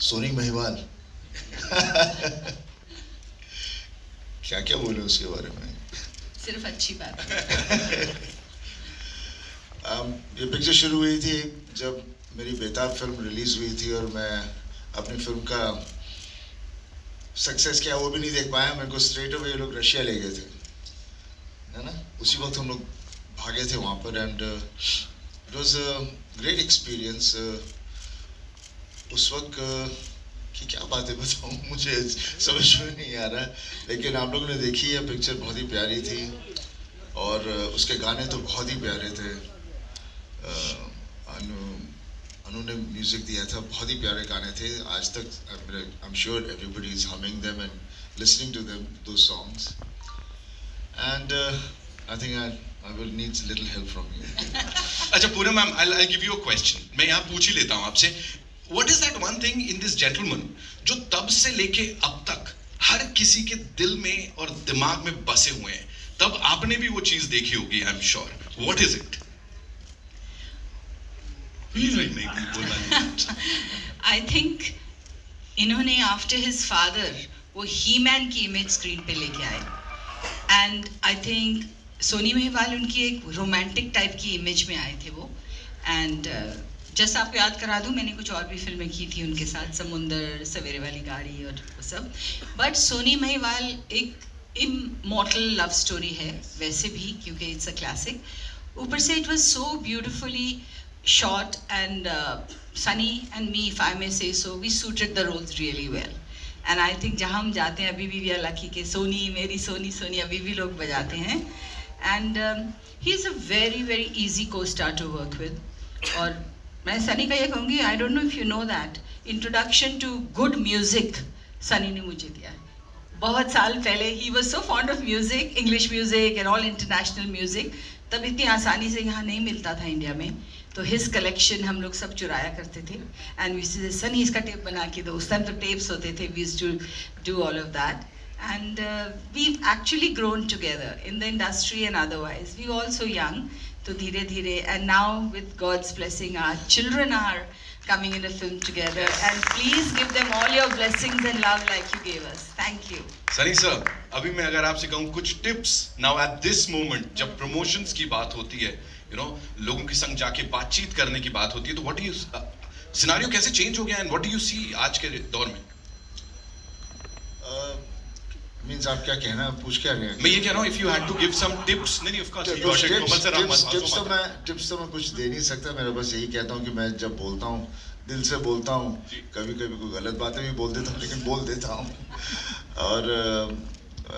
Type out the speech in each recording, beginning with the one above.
सोनी महिवाल क्या क्या बोले उसके बारे में? सिर्फ अच्छी बात। ये पिक्चर शुरू हुई थी जब मेरी बेताब फिल्म रिलीज हुई थी और मैं अपनी फिल्म का सक्सेस क्या वो भी नहीं देख पाया। मेरे को स्ट्रेट अवे ये लोग रशिया ले गए थे, है ना? उसी वक्त हम लोग भागे थे वहाँ पर and it was a great experience. उस वक्त कि क्या बातें बताऊँ, मुझे समझ में नहीं आ रहा, लेकिन आप लोगों ने देखी है पिक्चर, बहुत ही प्यारी थी और उसके गाने तो बहुत ही प्यारे थे। अनु ने म्यूजिक दिया था, बहुत ही प्यारे गाने थे। आज तक I am sure everybody is humming them and listening to them those songs and I think I will need little help from you. अच्छा Poonam ma'am, I'll give you a question. मैं यहाँ पूछ ही लेता हूँ आपसे. What is that one thing in this gentleman जो तब से लेके अब तक हर किसी के दिल में और दिमाग में बसे हुए हैं? तब आपने भी वो चीज देखी होगी, I'm sure. What is it? I think इन्होंने after his father वो he-man की इमेज स्क्रीन पे लेके आए and I think Soni Mahiwal उनकी एक रोमांटिक टाइप की इमेज में आए थे वो एंड जस्ट आपको याद करा दूं, मैंने कुछ और भी फिल्में की थी उनके साथ, समुंदर, सवेरे वाली गाड़ी और वो सब, बट सोनी महिवाल एक इमॉर्टल लव स्टोरी है वैसे भी क्योंकि इट्स अ क्लासिक। ऊपर से it was so beautifully shot and Sunny and me, if I may say so, we suited the roles really well and I think जहाँ हम जाते हैं अभी भी वी आर लकी के सोनी, मेरी सोनी सोनी अभी भी लोग बजाते हैं and he is a very very easy co-star to work with. और मैं सनी का ये कहूँगी, I don't know if you know that, introduction to good music Sunny ने मुझे दिया है बहुत साल पहले। He was so fond of music, English music and all international music, तब इतनी आसानी से यहाँ नहीं मिलता था इंडिया में, तो हिज कलेक्शन हम लोग सब चुराया करते थे एंड वी से सनी इसका टेप बना के दो। उस टाइम तो टेप्स होते थे, we used to do all of that and we've actually grown together in the industry and otherwise. We were also young, so dheere dheere, and now with God's blessing our children are coming in a film together and please give them all your blessings and love like you gave us. Thank you. Sunny sir, अभी मैं अगर आपसे कहूँ कुछ tips now at this moment जब promotions की बात होती है, you know, लोगों के संग जाके बातचीत करने की बात होती है, तो what do you सिनेरियो कैसे चेंज हो गया and what do you see आज के दौर में? मीन्स आप क्या कहना पूछ क्या रहे हैं? मैं ये कह रहा हूँ if you had to give some tips, नहीं of course टिप्स तो मैं कुछ दे नहीं सकता। मैं बस यही कहता हूँ कि मैं जब बोलता हूँ दिल से बोलता हूँ, कभी कभी कोई गलत बातें भी बोल देता हूँ लेकिन बोल देता हूँ। और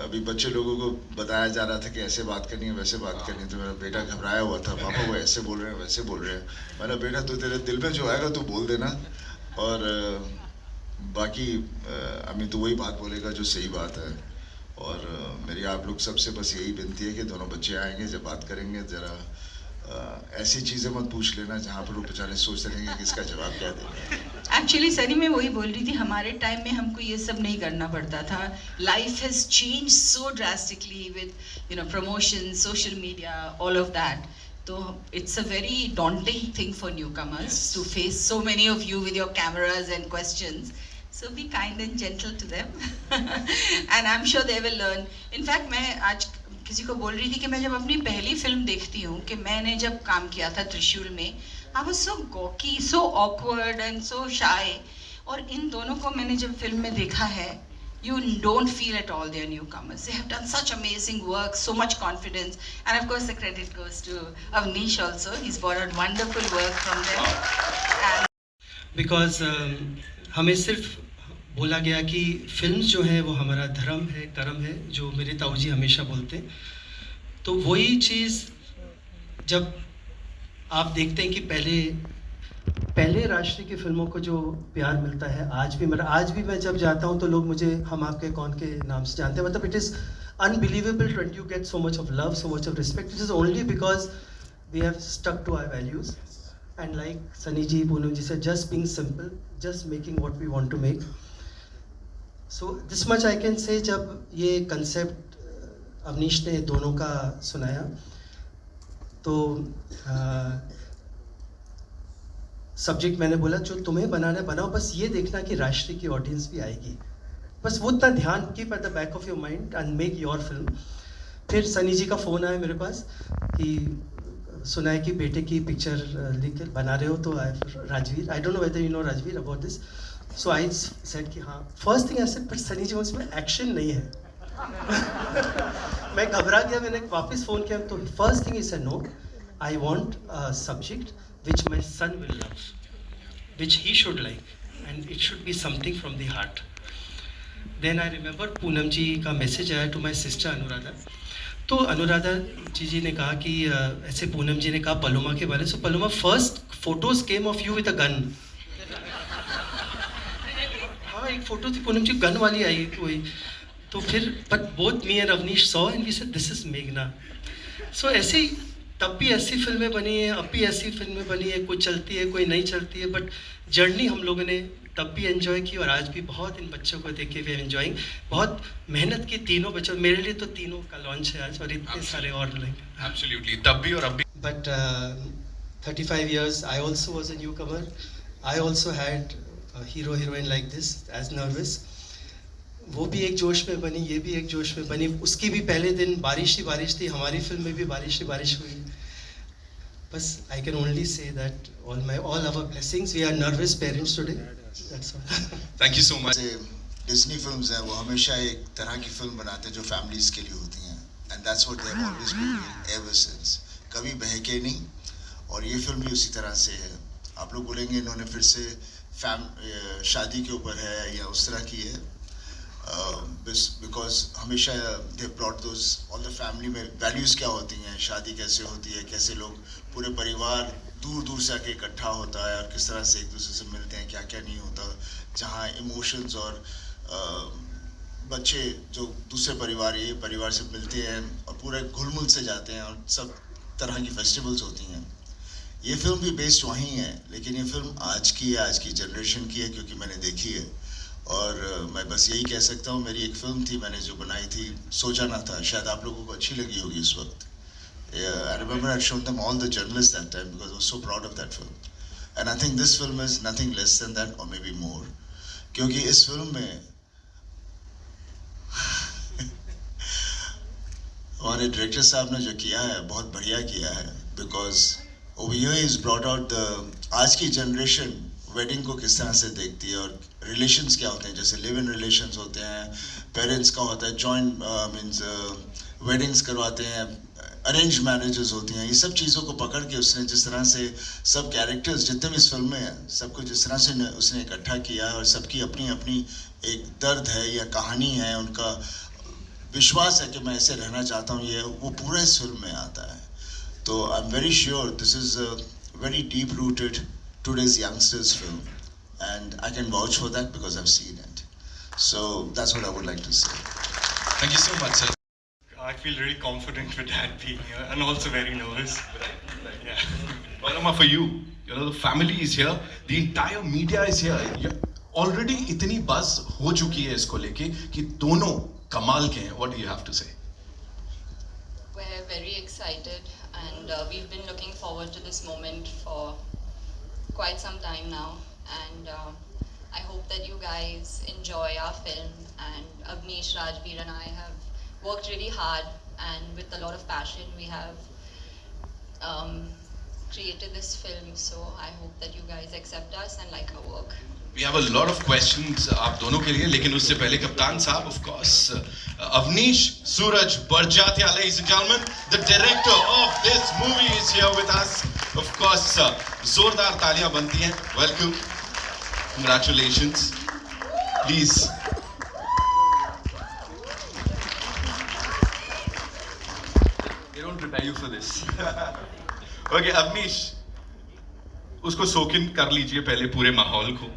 अभी बच्चे लोगों को बताया जा रहा था कि ऐसे बात करनी है वैसे बात करनी है, तो मेरा बेटा घबराया हुआ था, पापा वो ऐसे बोल रहे हैं वैसे बोल रहे हैं। मैंने बेटा तू तेरे दिल में जो आएगा तू बोल देना और बाकी अभी तो वही बात बोलेगा जो सही बात है। और मेरी आप लोग सबसे बस यही विनती है कि दोनों बच्चे आएंगे जब बात करेंगे ज़रा ऐसी चीज़ें मत पूछ लेना जहाँ पर वो बेचारे सोचते रहेंगे कि इसका जवाब क्या देना। एक्चुअली सनी मैं वही बोल रही थी, हमारे टाइम में हमको ये सब नहीं करना पड़ता था। Life has change so drastically with you know promotion, social media, all of that, तो it's a very daunting thing for newcomers to face so many of you with your cameras and questions. So be kind and gentle to them and I'm sure they will learn. In fact मैं आज किसी को बोल रही थी कि मैं जब अपनी पहली फिल्म देखती हूँ कि मैंने जब काम किया था त्रिशूल में, I was so gawky, so awkward and so shy. और इन दोनों को मैंने जब फिल्म में देखा है, you don't feel at all they are newcomers. They have done such amazing work, so much confidence, and of course the credit goes to Avnish also. He's brought out wonderful work from them. And because हमें सिर्फ बोला गया कि films जो है वो हमारा धर्म है, कर्म है, जो मेरे ताऊजी हमेशा बोलते हैं। तो वही चीज़ जब आप देखते हैं कि पहले राष्ट्रीय की फिल्मों को जो प्यार मिलता है, आज भी मैं जब जाता हूँ तो लोग मुझे हम आपके कौन के नाम से जानते हैं। मतलब it is unbelievable when you get so much of love, so much of respect. It is only because we have stuck to our values. And like Sunny ji, Poonam ji said, just being simple, just making what we want to make. So this much I can say, जब ये concept Awanish ने दोनों का सुनाया तो subject मैंने बोला जो तुम्हें बनाना है बनाओ, बस ये देखना कि राष्ट्रीय की ऑडियंस भी आएगी, बस वो इतना ध्यान, keep at the back of your mind and make your film. फिर सनी जी का फ़ोन आया मेरे पास कि सुना है कि बेटे की पिक्चर लिख कर बना रहे हो, तो राजवीर, आई don't know whether you know Rajveer about this, so I said कि हाँ। फर्स्ट थिंग आई सेड पर सनी जी उसमें एक्शन नहीं है। मैं घबरा गया, मैंने वापस फ़ोन किया, तो first thing is no, I want subject which my son will love, which he should like, and it should be something from the heart. Then I remember Poonam ji का मैसेज आया टू माई सिस्टर अनुराधा। तो अनुराधा जी ने कहा कि ऐसे पूनम जी ने कहा Paloma के बारे में, so Paloma first photos came of you with a gun. हाँ, एक फोटो थी पूनम जी गन वाली आई कोई, तो फिर but both me and Avneesh saw and we said this is मेघना। सो ऐसे ही तब भी ऐसी फिल्में बनी है, अब भी ऐसी फिल्में बनी है, कोई चलती है कोई नहीं चलती है, बट जर्नी हम लोगों ने तब भी एंजॉय की और आज भी बहुत इन बच्चों को देख के वी एंजॉइंग। बहुत मेहनत की तीनों बच्चों, मेरे लिए तो तीनों का लॉन्च है आज, और इतने सारे और लोग। एब्सोल्युटली, तब भी और अब भी। But 35 years I also was a newcomer. I also had a hero heroine like this as nervous. वो भी एक जोश में बनी, ये भी एक जोश में बनी। उसकी भी पहले दिन बारिश ही बारिश थी, हमारी फिल्म में भी बारिश ही बारिश हुई। बस I can only say that all our blessings. We are nervous parents today. That's all. Thank you so much. Disney films हैं, वो हमेशा एक तरह की फिल्म बनाते हैं जो फैमिलीज के लिए होती हैं, and that's what they have always been doing ever since. कभी बहके नहीं, और ये फिल्म भी उसी तरह से है। आप लोग बोलेंगे इन्होंने फिर से शादी के ऊपर है या उस तरह की है, बिकॉज हमेशा they brought those all the family में वैल्यूज़ क्या होती हैं, शादी कैसे होती है, कैसे लोग पूरे परिवार दूर दूर से आके इकट्ठा होता है और किस तरह से एक दूसरे से मिलते हैं, क्या क्या नहीं होता, जहाँ इमोशंस और बच्चे जो दूसरे परिवार ये परिवार से मिलते हैं और पूरे घुल-मिल से जाते हैं और सब तरह की फेस्टिवल्स होती हैं। ये फिल्म भी बेस्ड वहीं है, लेकिन ये फिल्म आज की है, आज की जनरेशन की है, क्योंकि मैंने देखी है। और मैं बस यही कह सकता हूँ, मेरी एक फिल्म थी मैंने जो बनाई थी, सोचा ना था, शायद आप लोगों को अच्छी लगी होगी उस वक्त। I remember I'd shown them all the journalists that time because I was so proud of that film. And I think this film is nothing less than that or maybe more. क्योंकि इस film में हमारे director साहब ने जो किया है बहुत बढ़िया किया है, because over here he's brought out the आज की जनरेशन वेडिंग को किस तरह से देखती है और रिलेशंस क्या होते हैं, जैसे लिव इन रिलेशंस होते हैं, पेरेंट्स का होता है, जॉइंट मीन्स वेडिंग्स करवाते हैं, अरेंज मैरिजेस होती हैं। ये सब चीज़ों को पकड़ के उसने जिस तरह से सब कैरेक्टर्स जितने भी इस फिल्म में हैं सबको जिस तरह से उसने इकट्ठा किया है, और सबकी अपनी अपनी एक दर्द है या कहानी है, उनका विश्वास है कि मैं ऐसे रहना चाहता हूँ, ये वो पूरा इस फिल्म में आता है। तो I am very sure this is a very deep rooted today's youngsters film, and I can vouch for that because I've seen it. So that's what I would like to say. Thank you so much, sir. I feel really confident with that being here, and also very nervous. Yeah. Paloma, for you, you know the family is here, the entire media is here. Already इतनी buzz हो चुकी है इसको लेके कि दोनों कमाल के हैं. What do you have to say? We're very excited, and we've been looking forward to this moment for quite some time now, and I hope that you guys enjoy our film. And Avnish, Rajveer and I have worked really hard, and with a lot of passion we have created this film, so I hope that you guys accept us and like our work. We have a lot of questions आप दोनों के लिए, लेकिन उससे पहले कप्तान साहब, of course, Avnish Suraj Barjatia, ladies and gentlemen, the director of this movie is here with us. Of course, जोरदार तालियां बनती हैं. Welcome, congratulations, please. They don't prepare you for this. Okay, Avnish, उसको सोकिन कर लीजिए पहले पूरे माहौल को,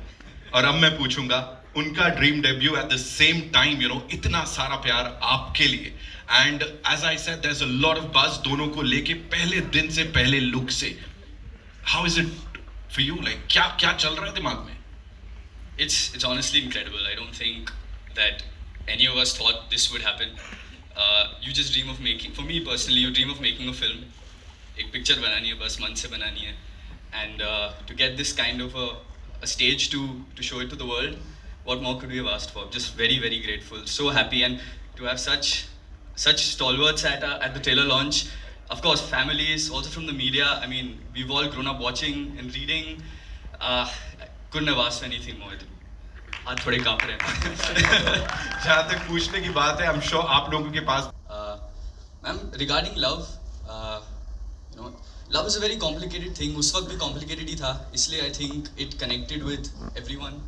और अब मैं पूछूंगा उनका dream debut at the same time, you know, इतना सारा प्यार आपके लिए, and as I said there is a lot of buzz दोनों को लेके पहले दिन से, पहले लुक से. How is it for you, like क्या क्या चल रहा है दिमाग में? It's honestly incredible. I don't think that any of us thought this would happen. You just dream of making, for me personally, you dream of making a film. एक picture बनानी है, बस मन से बनानी है, and to get this kind of a stage to show it to the world, what more could we have asked for? Just very, very grateful, so happy, and to have such stalwarts at the trailer launch. Of course, families, also from the media. I mean, we've all grown up watching and reading. Couldn't have asked for anything more. हाथ थोड़े कांप रहे हैं. जहाँ तक पूछने की बात है, I'm sure आप लोगों के पास. Ma'am, regarding love, you know, love is a very complicated thing. उस वक्त भी complicated ही था. इसलिए I think it connected with everyone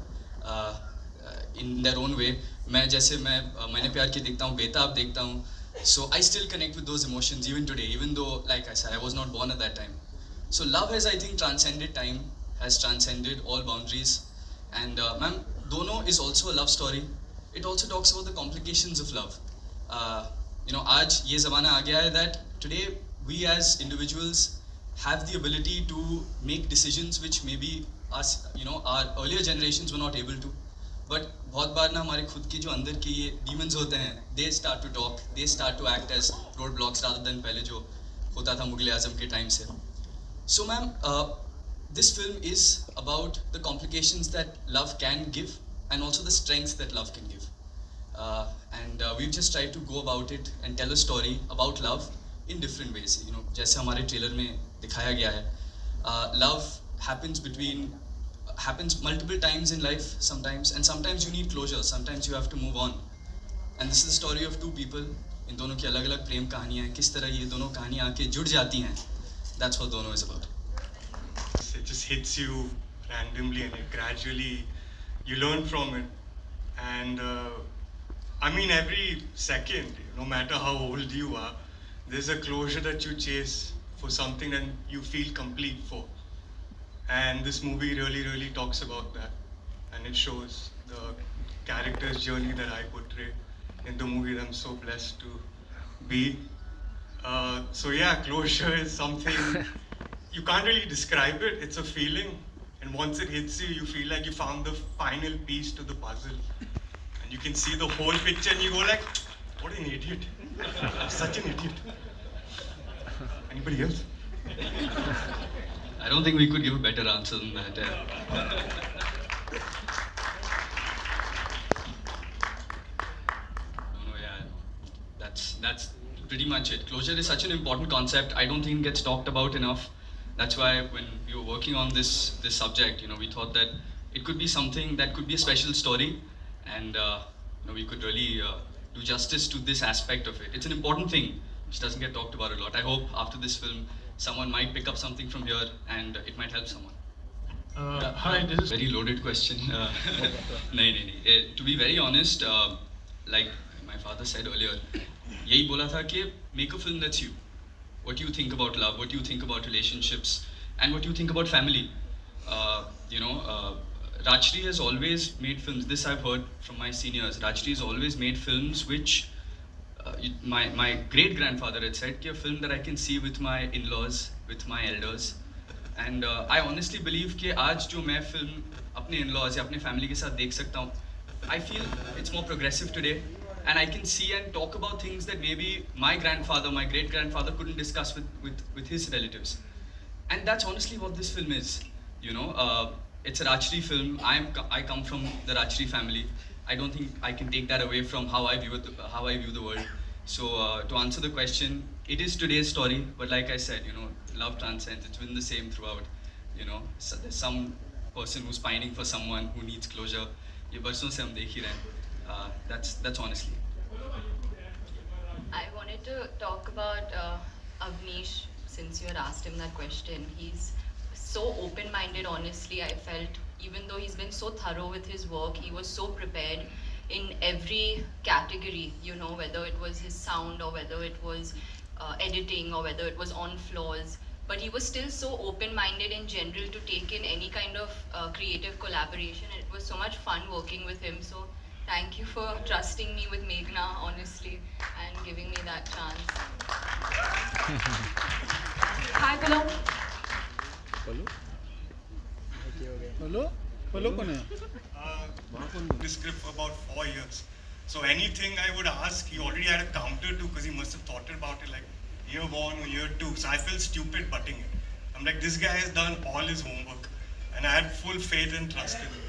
in their own way. मैंने प्यार किया देखता हूँ, बेताब देखता हूँ. So I still connect with those emotions even today, even though, like I said, I was not born at that time. So love has, I think, transcended time, has transcended all boundaries. And ma'am, Dono is also a love story. It also talks about the complications of love. You know, आज ये ज़माना आ गया है that today we as individuals have the ability to make decisions which maybe us, you know, our earlier generations were not able to. But बहुत बार ना हमारे खुद की जो अंदर के ये demons होते हैं, they start to talk, they start to act as roadblocks rather than पहले जो होता था मुगल आज़म के time से. So ma'am, this film is about the complications that love can give and also the strength that love can give. And we've just tried to go about it and tell a story about love in different ways. You know, जैसे हमारे trailer में दिखाया गया है, love happens multiple times in life sometimes, and sometimes you need closure, sometimes you have to move on. And this is the story of two people. इन दोनों की अलग-अलग प्रेम कहानियाँ हैं, किस तरह ये दोनों कहानियाँ आके जुड़ जाती हैं. That's what Dono is about. It just hits you randomly and it gradually, you learn from it. And I mean, every second, no matter how old you are, there's a closure that you chase for something that you feel complete for. And this movie really, really talks about that. And it shows the character's journey that I portray in the movie that I'm so blessed to be. So yeah, closure is something, you can't really describe it, it's a feeling. And once it hits you, you feel like you found the final piece to the puzzle. And you can see the whole picture and you go like, what an idiot. I'm such an idiot. Anybody else? I don't think we could give a better answer than that. That's pretty much it. Closure is such an important concept. I don't think it gets talked about enough. That's why when we were working on this subject, you know, we thought that it could be something that could be a special story, and you know, we could really do justice to this aspect of it. It's an important thing which doesn't get talked about a lot. I hope after this film, someone might pick up something from here, and it might help someone. Hi, this is Very loaded question. To be very honest, like my father said earlier, यही बोला था कि make a film that's you. What do you think about love? What do you think about relationships? And what do you think about family? You know, Rajveer has always made films. This I've heard from my seniors. Rajveer has always made films which my great grandfather had said कि a film that I can see with my in-laws, with my elders. And I honestly believe कि आज जो मैं film अपने in-laws या अपने family के साथ देख सकता हूँ, I feel it's more progressive today. And I can see and talk about things that maybe my grandfather, my great-grandfather couldn't discuss with his relatives. And that's honestly what this film is. You know, it's a Rajveer film. I come from the Rajveer family. I don't think I can take that away from how I view the world. So to answer the question, it is today's story. But like I said, you know, love transcends. It's been the same throughout. You know, so there's some person who's pining for someone who needs closure. ये बरसों से हम देख ही रहे हैं. That's honestly. I wanted to talk about Avnish, since you had asked him that question. He's so open-minded, honestly. I felt, even though he's been so thorough with his work, he was so prepared in every category, you know, whether it was his sound or whether it was editing or whether it was on flaws. But he was still so open-minded in general to take in any kind of creative collaboration. And it was so much fun working with him. So thank you for trusting me with Meghna, honestly, and giving me that chance. Hi, Paloma. This script for about 4 years. So anything I would ask, he already had a counter to, because he must have thought about it like year 1 or year 2. So I felt stupid butting it. I'm like, this guy has done all his homework, and I had full faith and trust in him.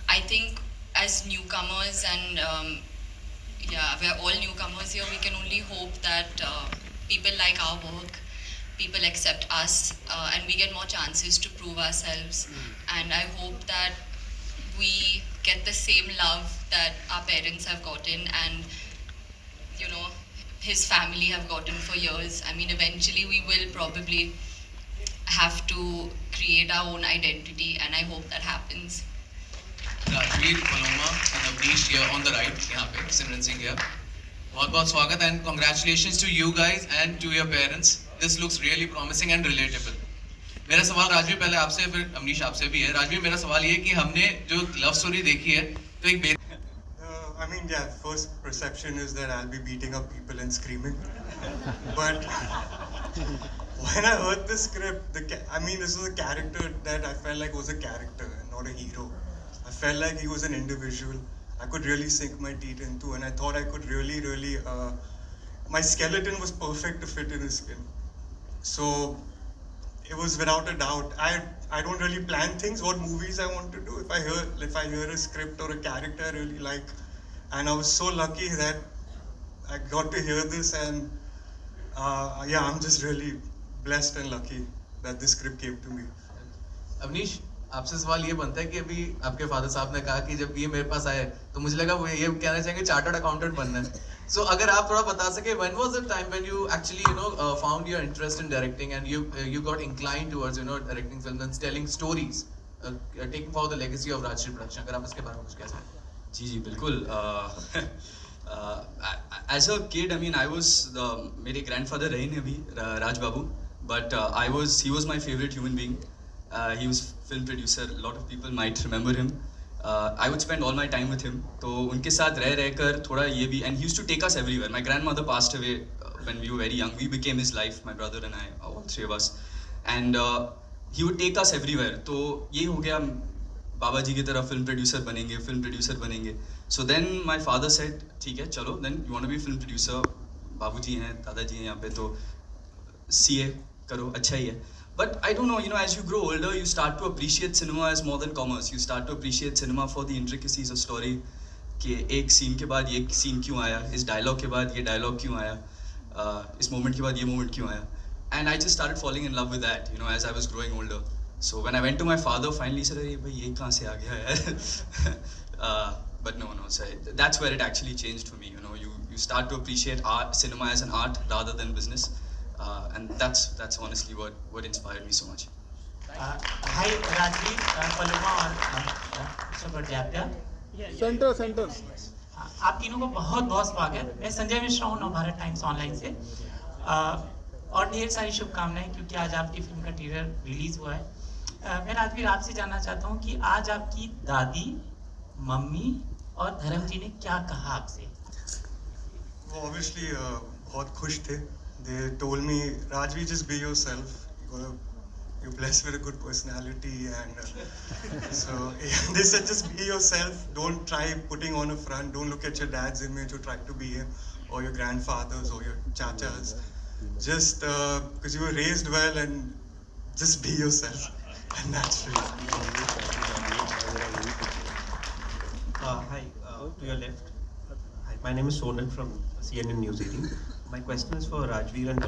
I think as newcomers and yeah, we're all newcomers here, we can only hope that people like our work, people accept us, and we get more chances to prove ourselves. And I hope that we get the same love that our parents have gotten and, you know, his family have gotten for years. I mean, eventually we will probably have to create our own identity, and I hope that happens. Rajveer, Paloma and Avnish here on the right, यहाँ पे Simran Singh here. बहुत-बहुत स्वागत and congratulations to you guys and to your parents. This looks really promising and relatable. मेरा सवाल राजवीर पहले आपसे फिर अवनीश आपसे भी है. राजवीर मेरा सवाल ये है कि हमने जो लव स्टोरी देखी है तो एक I mean, yeah, first perception is that I'll be beating up people and screaming. But when I heard the script, I mean, this was a character that I felt like was a character and not a hero. I felt like he was an individual I could really sink my teeth into, and I thought I could really, my skeleton was perfect to fit in his skin. So it was without a doubt. I don't really plan things, what movies I want to do. If I hear a script or a character I really like, and I was so lucky that I got to hear this, and yeah, I'm just really blessed and lucky that this script came to me. Awanish आपसे सवाल ये बनता है कि अभी आपके father साहब ने कहा कि जब ये मेरे पास आए तो मुझे लगा वो ये कहना चाहेंगे चार्टर्ड अकाउंटेंट बनना है. So अगर आप थोड़ा बता सके, when was the time when you actually found your interest in directing and you got inclined towards directing films and telling stories, taking forward the legacy of Rajveer production. अगर आप इसके बारे में कुछ कह सकें. जी बिल्कुल. As a kid, I mean, मेरे grandfather रहे नहीं अभी, राज बाबू, but he was my favorite human being. He was film producer. A lot of people might remember him. I would spend all my time with him. तो उनके साथ रह कर थोड़ा ये भी, and he used to take us everywhere. My grandmother passed away when we were very young. We became his life, my brother and I, all three of us. And he would take us everywhere. तो ये हो गया बाबा जी की तरह film producer बनेंगे. So then my father said, ठीक है चलो, then you want to be film producer. बाबू जी हैं, दादा जी हैं यहाँ पे, तो CA करो, अच्छा ही है. But I don't know, as you grow older, you start to appreciate cinema as more than commerce. You start to appreciate cinema for the intricacies of story. कि एक scene के बाद ये scene क्यों आया, इस dialogue के बाद ये dialogue क्यों आया, इस moment के बाद ये moment क्यों आया. And I just started falling in love with that, as I was growing older. So when I went to my father, finally he said, "अरे भाई ये कहाँ से आ गया यार?" But no, so that's where it actually changed for me. You start to appreciate cinema as an art rather than business. And that's honestly what inspired me so much. Hi, Rajveer, Paloma और सुब्रजात्या. Centre. आप तीनों को बहुत स्वागत. मैं संजय मिश्रा हूँ Navbharat times online से, और ढेर सारी शुभकामनाएं क्योंकि आज आपकी फिल्म का टीजर रिलीज हुआ है. मैं राजवीर आपसे जानना चाहता हूँ कि आज आपकी दादी, मम्मी और धर्म जी ने क्या कहा आपसे? वो obviously बहुत खुश थे. They told me, Rajveer, just be yourself. You're blessed with a good personality, and so yeah, they said just be yourself. Don't try putting on a front. Don't look at your dad's image or try to be him, or your grandfather's or your chachas. Just because you were raised well, and just be yourself, and that's true. Hi, to your left. Hi, my name is Sonak from CNN News 18. My question is for Rajveer and